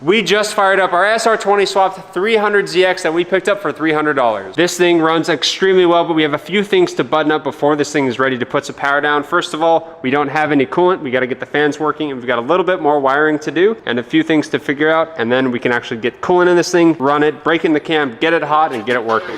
We just fired up our SR20 swapped 300ZX that we picked up for $300. This thing runs extremely well, but we have a few things to button up before this thing is ready to put some power down. First of all, we don't have any coolant. We got to get the fans working, and we've got a little bit more wiring to do and a few things to figure out, and then we can actually get coolant in this thing, run it, break in the cam, get it hot, and get it working.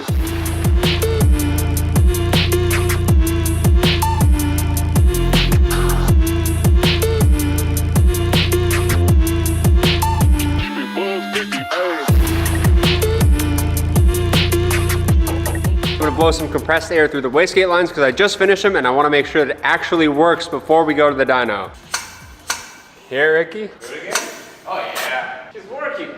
I'm gonna blow some compressed air through the wastegate lines because I just finished them and I wanna make sure that it actually works before we go to the dyno. Here, Ricky? Do it again? Oh yeah, it's working.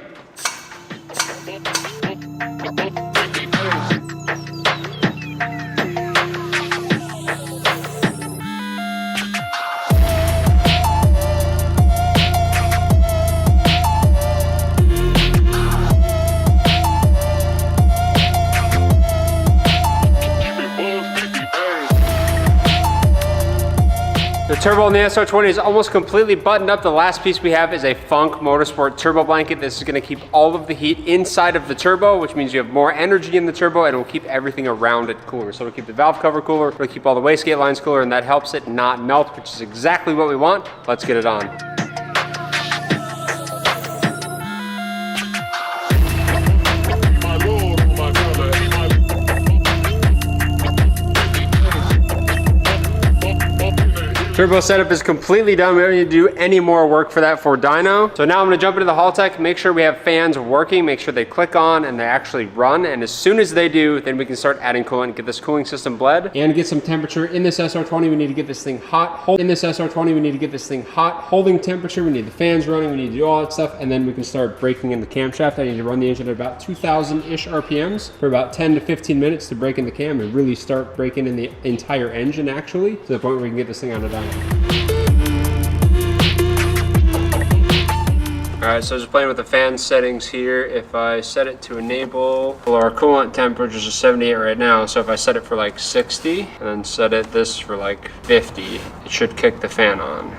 The turbo on the SR20 is almost completely buttoned up. The last piece we have is a Funk Motorsport turbo blanket. This is gonna keep all of the heat inside of the turbo, which means you have more energy in the turbo and it will keep everything around it cooler. So it'll keep the valve cover cooler, it'll keep all the wastegate lines cooler, and that helps it not melt, which is exactly what we want. Let's get it on. Turbo setup is completely done. We don't need to do any more work for that for dyno. So now I'm gonna jump into the Haltech, make sure we have fans working, make sure they click on and they actually run. And as soon as they do, then we can start adding coolant, get this cooling system bled, and get some temperature in this SR20. We need to get this thing hot. In this SR20, we need to get this thing hot, holding temperature. We need the fans running, we need to do all that stuff, and then we can start breaking in the camshaft. I need to run the engine at about 2,000-ish RPMs for about 10 to 15 minutes to break in the cam and really start breaking in the entire engine actually, to the point where we can get this thing on a dyno. Alright, so just playing with the fan settings here. If I set it to enable, well, our coolant temperature is 78 right now, so if I set it for like 60 and then set it this for like 50, it should kick the fan on.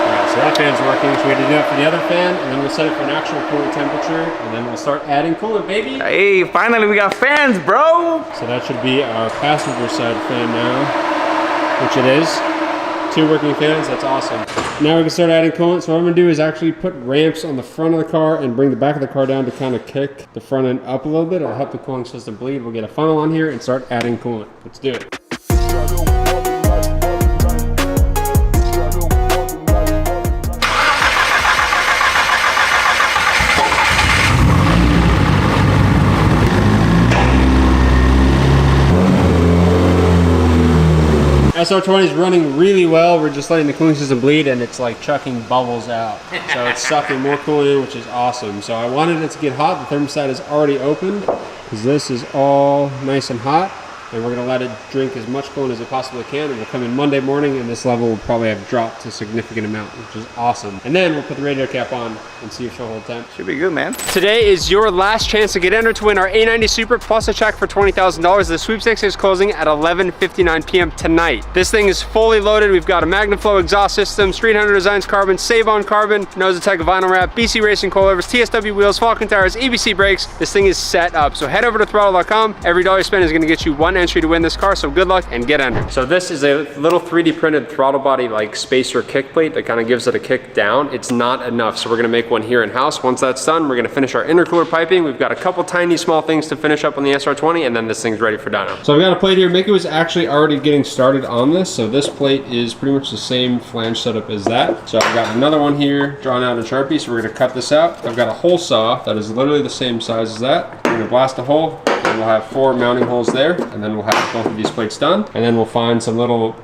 Alright, so that fan's working, so we had to do that for the other fan, and then we'll set it for an actual coolant temperature, and then we'll start adding coolant, baby! Hey, finally we got fans, bro! So that should be our passenger side fan now, which it is. 2 working fans, that's awesome. Now we can start adding coolant. So what I'm gonna do is actually put ramps on the front of the car and bring the back of the car down to kind of kick the front end up a little bit. It'll help the cooling system bleed. We'll get a funnel on here and start adding coolant. Let's do it. SR20 is running really well. We're just letting the cooling system bleed and it's like chucking bubbles out. So it's sucking more coolant in, which is awesome. So I wanted it to get hot. The thermostat is already opened because this is all nice and hot. And we're gonna let it drink as much coolant as it possibly can. And we'll come in Monday morning and this level will probably have dropped to a significant amount, which is awesome. And then we'll put the radiator cap on and see if she'll hold temp. Should be good, man. Today is your last chance to get entered to win our A90 Super plus a check for $20,000. The sweepstakes is closing at 11:59 p.m. tonight. This thing is fully loaded. We've got a MagnaFlow exhaust system, Street Hunter Designs carbon, Save On carbon, Nose Attack vinyl wrap, BC Racing coilovers, TSW wheels, Falcon tires, EBC brakes. This thing is set up. So head over to throtl.com. Every dollar you spend is gonna get you 1 entry to win this car. So good luck and get entered. So this is a little 3D printed throttle body like spacer kick plate that kind of gives it a kick down. It's not enough, so we're gonna make one here in house. Once that's done, we're gonna finish our intercooler piping. We've got a couple tiny small things to finish up on the SR20, and then this thing's ready for dyno. So I've got a plate here. Mickey was actually already getting started on this. So this plate is pretty much the same flange setup as that. So I've got another one here drawn out in Sharpie, so we're gonna cut this out. I've got a hole saw that is literally the same size as that. We're gonna blast a hole, and we'll have 4 mounting holes there, and then we'll have both of these plates done, and then we'll find some little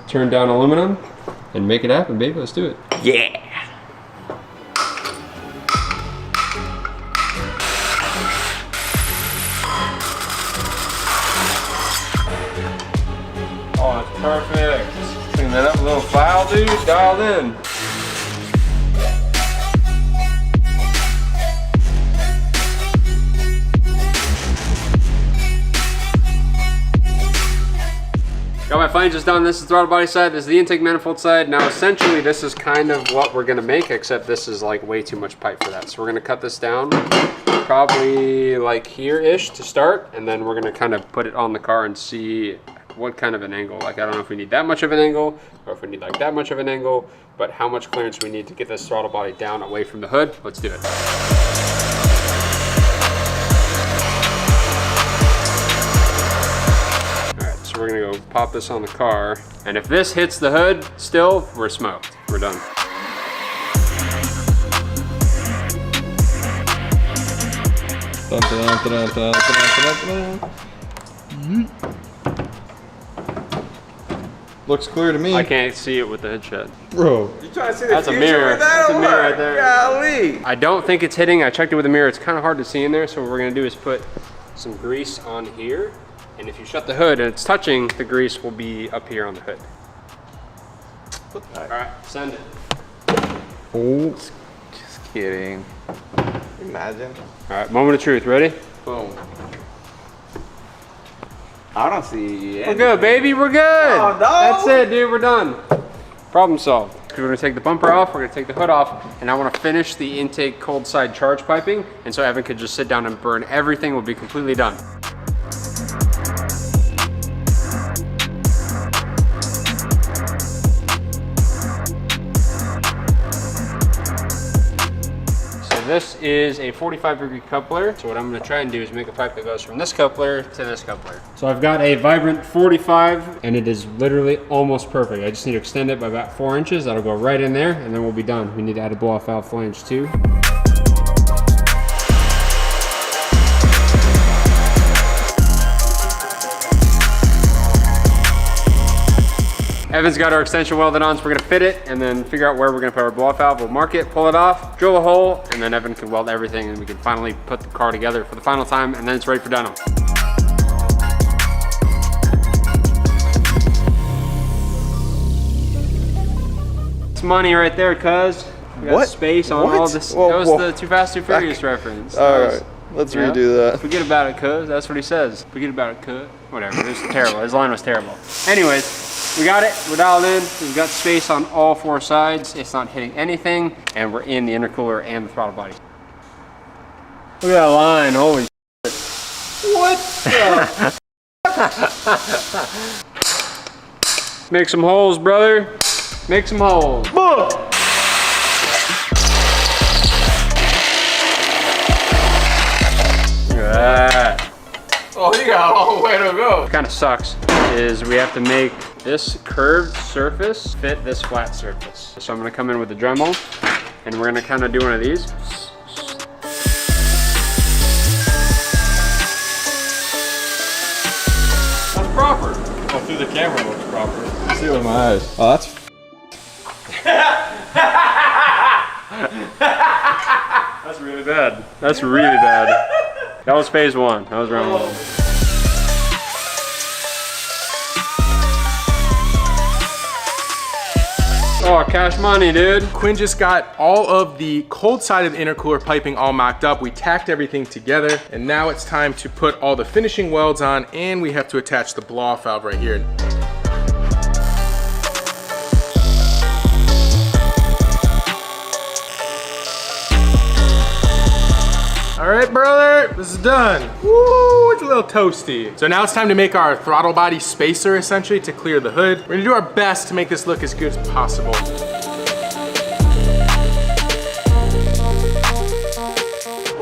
turned down aluminum and make it happen, baby. Let's do it. Yeah. Oh, that's perfect. Just clean that up a little file, dude. Dialed in. Got my flanges done. This is the throttle body side. This is the intake manifold side. Now, essentially, this is kind of what we're gonna make, except this is like way too much pipe for that. So we're gonna cut this down, probably like here-ish to start, and then we're gonna kind of put it on the car and see what kind of an angle. Like, I don't know if we need that much of an angle, or if we need like that much of an angle, but how much clearance we need to get this throttle body down away from the hood. Let's do it. So we're gonna go pop this on the car. And if this hits the hood still, we're smoked. We're done. Looks clear to me. I can't see it with the hood shut. Bro. You trying to see the That's a future mirror. with that That's a or mirror what? right there. Golly. I don't think it's hitting. I checked it with a mirror. It's kind of hard to see in there. So what we're gonna do is put some grease on here. And if you shut the hood and it's touching, the grease will be up here on the hood. All right, send it. Oh. Just kidding. Imagine. All right, moment of truth. Ready? Boom. I don't see We're good, baby. We're good. Oh, no. That's it, dude. We're done. Problem solved. We're gonna take the bumper off. We're gonna take the hood off, and I want to finish the intake cold side charge piping, and so Evan could just sit down and burn everything. We'll be completely done. This is a 45-degree coupler. So what I'm gonna try and do is make a pipe that goes from this coupler to this coupler. So I've got a Vibrant 45, and it is literally almost perfect. I just need to extend it by about 4 inches. That'll go right in there, and then we'll be done. We need to add a blow-off valve flange too. Evan's got our extension welded on, so we're gonna fit it and then figure out where we're gonna put our blow-off valve. We'll mark it, pull it off, drill a hole, and then Evan can weld everything, and we can finally put the car together for the final time, and then it's ready for dyno. It's money right there, cuz. We got What? space on What? all this. Whoa, that was whoa. the Too Fast, Too Furious reference. All That was- right, let's yeah. redo that. Forget about it, cuz. That's what he says. Forget about it, cuz. Whatever, it was terrible. His line was terrible. Anyways, we got it. We're dialed in. We've got space on all 4 sides. It's not hitting anything, and we're in the intercooler and the throttle body. Look at that line. Holy shit. What the? Make some holes, brother. Make some holes. Look at that. Oh, you got a long way to go. What kind of sucks is we have to make this curved surface fit this flat surface. So I'm gonna come in with the Dremel, and we're gonna kind of do one of these. That's proper. Oh, through the camera it looks proper. See it with my eyes. Oh, that's. That's really bad. That's really bad. That was phase 1. That was round 1. Oh, cash money, dude. Quinn just got all of the cold side of the intercooler piping all mocked up. We tacked everything together, and now it's time to put all the finishing welds on, and we have to attach the blow-off valve right here. All right, brother, this is done. Woo, it's a little toasty. So now it's time to make our throttle body spacer, essentially, to clear the hood. We're gonna do our best to make this look as good as possible.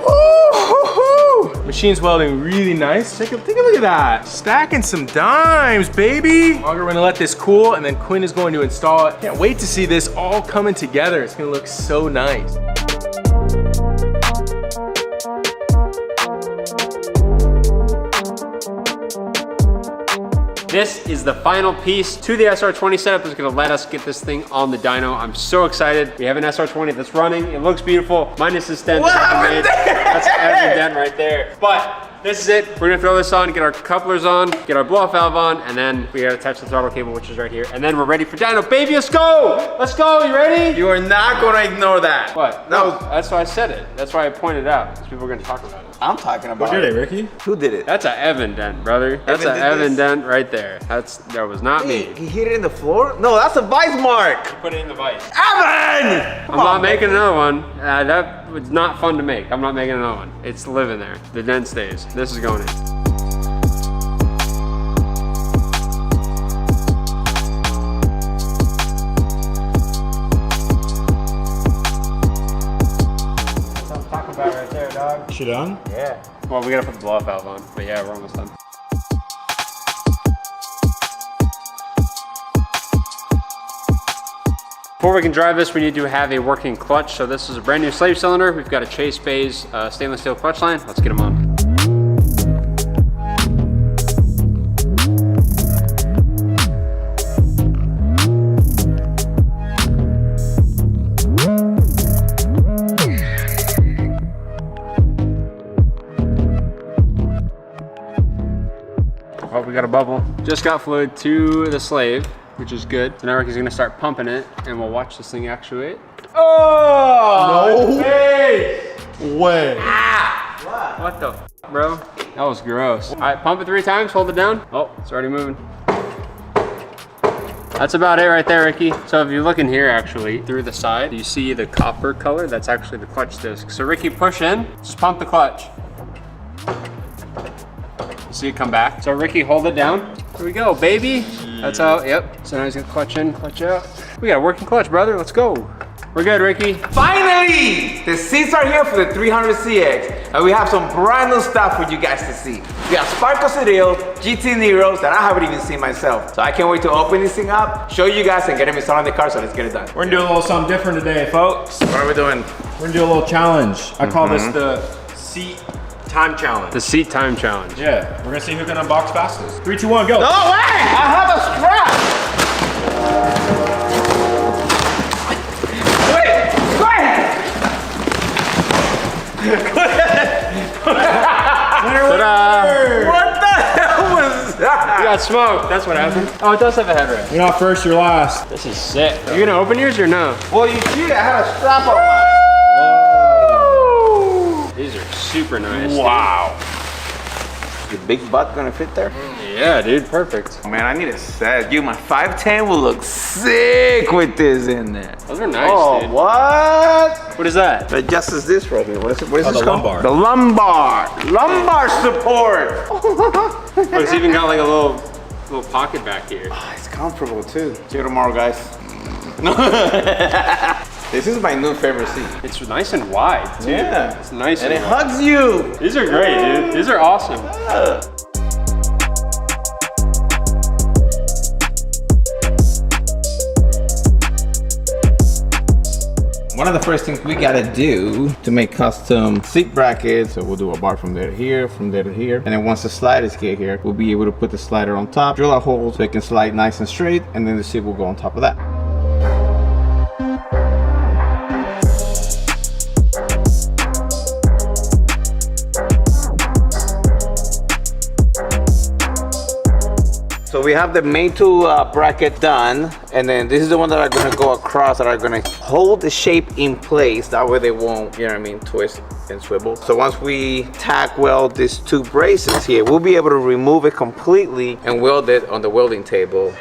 Woo-hoo-hoo. Machine's welding really nice. Take a look at that. Stacking some dimes, baby. We're gonna let this cool, and then Quinn is going to install it. Can't wait to see this all coming together. It's gonna look so nice. This is the final piece to the SR20 setup that's gonna let us get this thing on the dyno. I'm so excited. We have an SR20 that's running. It looks beautiful. Minus this dent. That's every dent right there. But this is it. We're gonna throw this on, get our couplers on, get our blow-off valve on, and then we gotta attach the throttle cable, which is right here. And then we're ready for dyno. Baby, let's go! Let's go, you ready? You are not gonna ignore that. What? No. That's why I said it. That's why I pointed it out, because people are gonna talk about it. I'm talking about. Who did it, Ricky? Who did it? That's an Evan dent, brother. That's Evan an did Evan this? dent right there. That was not me. He hit it in the floor? No, that's a vice mark. Put it in the vise. Evan! I'm not making another one. That was not fun to make. I'm not making another one. It's living there. The dent stays. This is going in. That's what I'm talking about right there, dog. She done? Yeah. Well, we gotta put the blow-off valve on, but yeah, we're almost done. Before we can drive this, we need to have a working clutch. So this is a brand new slave cylinder. We've got a Chase Bays stainless steel clutch line. Let's get them on. Oh, we got a bubble. Just got fluid to the slave, which is good. So now Ricky's gonna start pumping it and we'll watch this thing actuate. Oh! No way. What the f, bro? That was gross. All right, pump it 3 times, hold it down. Oh, it's already moving. That's about it right there, Ricky. So if you look in here actually, through the side, you see the copper color? That's actually the clutch disc. So Ricky, push in, just pump the clutch. You see it come back. So Ricky, hold it down. Here we go, baby. That's how, yep. So now he's gonna clutch in, clutch out. We got a working clutch, brother, let's go. We're good, Ricky. Finally! The seats are here for the 300CX, and we have some brand new stuff for you guys to see. We have Sparco Cereal, GT Neros that I haven't even seen myself. So I can't wait to open this thing up, show you guys, and get them installed in the car, so let's get it done. We're gonna do a little something different today, folks. What are we doing? We're gonna do a little challenge. I call this the seat time challenge. The seat time challenge. Yeah, we're gonna see who can unbox fastest. 3, 2, 1, go. No way! I have a strap! Wait! Go ahead! Ta-da! What the hell was You that? got smoked, that's what happened. Oh, it does have a headrest. You're not first, you're last. This is sick. You gonna open yours or no? Well, you see, I had a strap on mine. These are super nice. Wow. Your big butt gonna fit there? Dude. Yeah, dude, perfect. Oh, man, I need a set. Dude, my 510 will look sick with this in there. Those are nice, Oh, dude. what? What is that? It adjusts this right here. What is it? What is Oh, this the called? lumbar. The lumbar. Lumbar support. Oh, it's even got like a little pocket back here. Oh, it's comfortable too. See you tomorrow, guys. This is my new favorite seat. It's nice and wide, too. Yeah. It's nice And it wide. hugs you. These are great, dude. These are awesome. One of the first things we gotta do to make custom seat brackets, so we'll do a bar from there to here, from there to here, and then once the sliders get here, we'll be able to put the slider on top, drill a hole so it can slide nice and straight, and then the seat will go on top of that. So we have the main two bracket done, and then this is the one that are gonna go across, that are gonna hold the shape in place. That way they won't, you know what I mean, twist and swivel. So once we tack weld these 2 braces here, we'll be able to remove it completely and weld it on the welding table.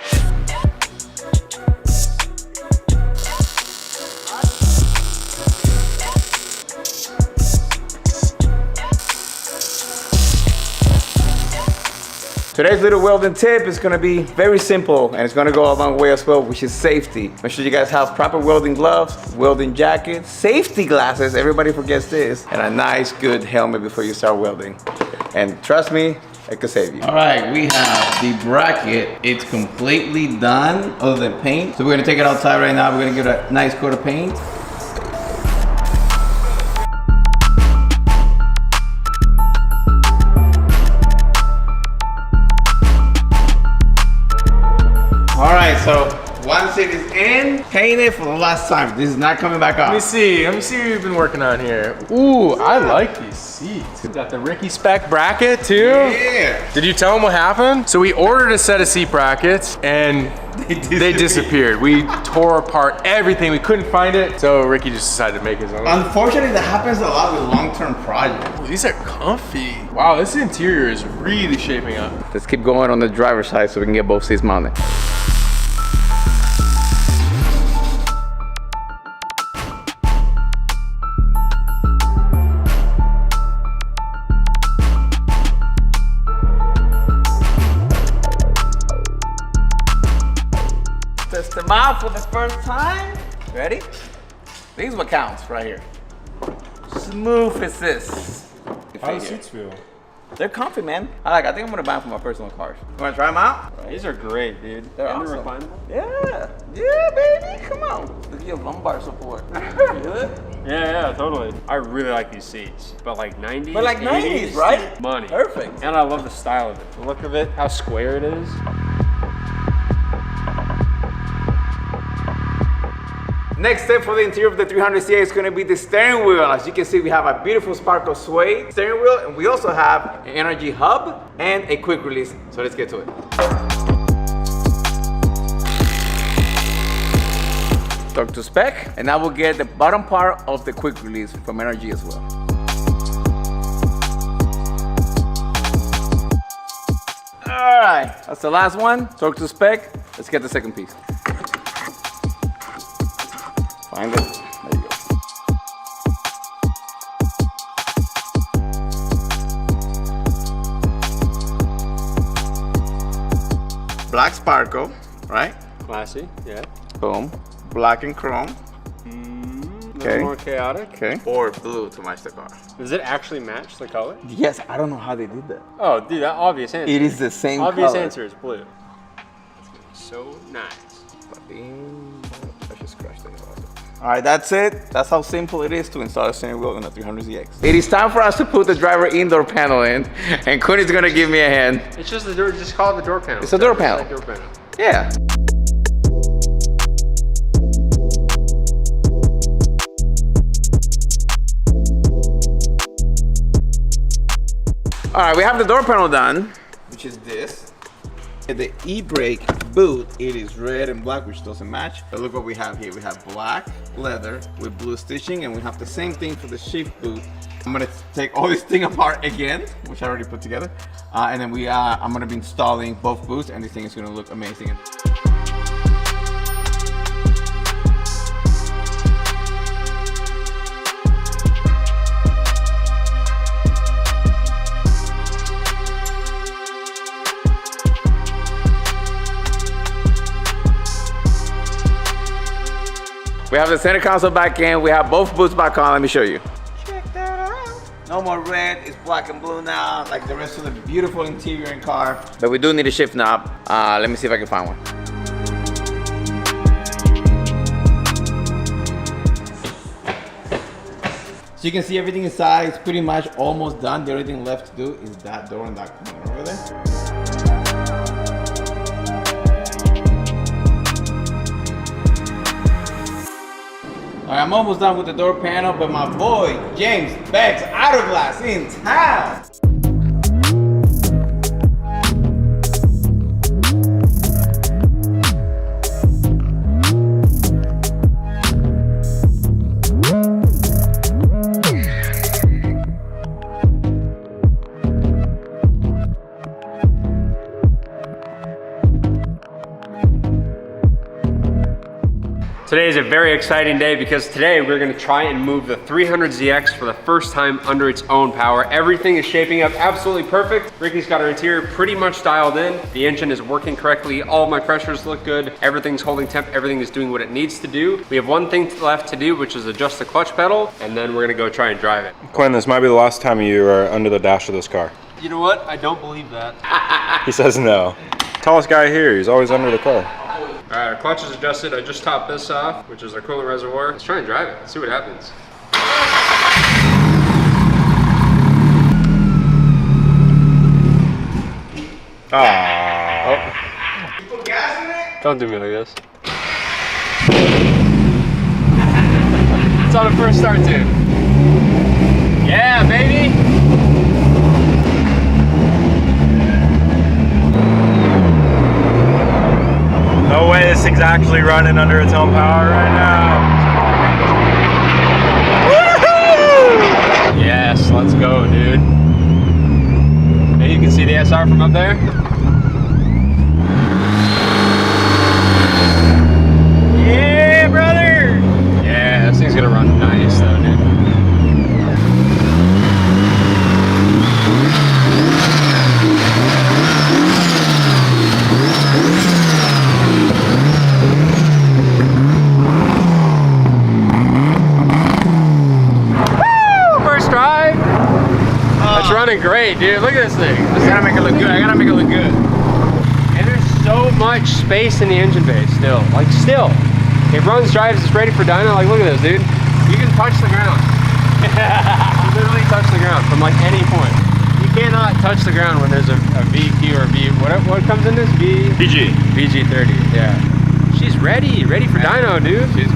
Today's little welding tip is gonna be very simple, and it's gonna go a long way as well, which is safety. Make sure you guys have proper welding gloves, welding jackets, safety glasses, everybody forgets this, and a nice good helmet before you start welding. And trust me, it could save you. All right, we have the bracket. It's completely done other than paint. So we're gonna take it outside right now. We're gonna give it a nice coat of paint. All right, so once it is in, paint it for the last time. This is not coming back Let me off. see what you've been working on here. Ooh, I like these seats. We got the Ricky spec bracket too. Yeah. Did you tell him what happened? So we ordered a set of seat brackets and They disappeared. We tore apart everything. We couldn't find it. So Ricky just decided to make his own. Unfortunately, that happens a lot with long-term projects. Oh, these are comfy. Wow, this interior is really shaping up. Let's keep going on the driver's side so we can get both seats mounted. Test them out for the first time. Ready? This is what counts right here. Smooth as this. How do the seats feel? They're comfy, man. I think I'm gonna buy them for my personal cars. You wanna try them out? These are great, dude. They're And awesome. refinement. Yeah, baby, come on. Look at your lumbar support. Good. Yeah, totally. I really like these seats, but like 90s. But like 90s, right? Money. Perfect. And I love the style of it. The look of it, how square it is. Next step for the interior of the 300CX is going to be the steering wheel. As you can see, we have a beautiful Sparkle suede steering wheel, and we also have an energy hub and a quick release. So let's get to it. Talk to spec, and I will get the bottom part of the quick release from energy as well. All right, that's the last one. Talk to spec. Let's get the second piece. Find it. There you go. Black sparkle, right? Classy, yeah. Boom. Black and chrome. A little Okay. more chaotic. Okay. Or blue to match the car. Does it actually match the color? Yes, I don't know how they did that. Oh, dude, that obvious answer. It is the same Obvious color. answer is blue. That's gonna be so nice. I just scratched it. All right, that's it. That's how simple it is to install a steering wheel on a 300ZX. It is time for us to put the driver indoor panel in, and Quinn is gonna give me a hand. It's just the door. Just call it the door panel. It's a door Just panel. like door panel. Yeah. All right, we have the door panel done, which is this. The e-brake boot, it is red and black, which doesn't match. But look what we have here. We have black leather with blue stitching, and we have the same thing for the shift boot. I'm gonna take all this thing apart again, which I already put together. And then I'm gonna be installing both boots, and this thing is gonna look amazing. We have the center console back in. We have both boots back on. Let me show you. Check that out. No more red. It's black and blue now, like the rest of the beautiful interior in car. But we do need a shift knob. Let me see if I can find one. So you can see everything inside. It's pretty much almost done. The only thing left to do is that door and that corner over there. All right, I'm almost done with the door panel, but my boy, James Beck's Autoglass in town. Today is a very exciting day because today we're gonna try and move the 300ZX for the first time under its own power. Everything is shaping up absolutely perfect. Ricky's got our interior pretty much dialed in. The engine is working correctly. All of my pressures look good. Everything's holding temp. Everything is doing what it needs to do. We have one thing left to do, which is adjust the clutch pedal, and then we're gonna go try and drive it. Quinn, this might be the last time you are under the dash of this car. You know what? I don't believe that. He says no. Tallest guy here, he's always under the car. All right, our clutch is adjusted. I just topped this off, which is our coolant reservoir. Let's try and drive it. Let's see what happens. Ah. You put gas in it? Don't do me like this. It's on the first start too. Yeah, baby. No way. This thing's actually running under its own power right now. Woohoo! Yes, let's go, dude. And you can see the SR from up there. Yeah, brother! Yeah, this thing's gonna run nice though, dude. Woo! First try. It's running great, dude. Look at this thing. I gotta make it look good. I gotta make it look good. And there's so much space in the engine bay still. Like still. It runs, drives, it's ready for dyno. Like look at this, dude. You can touch the ground. You literally touch the ground from like any point. You cannot touch the ground when there's a VQ or V, what comes in this? BG. VG30, yeah. She's ready for dyno, dude. She's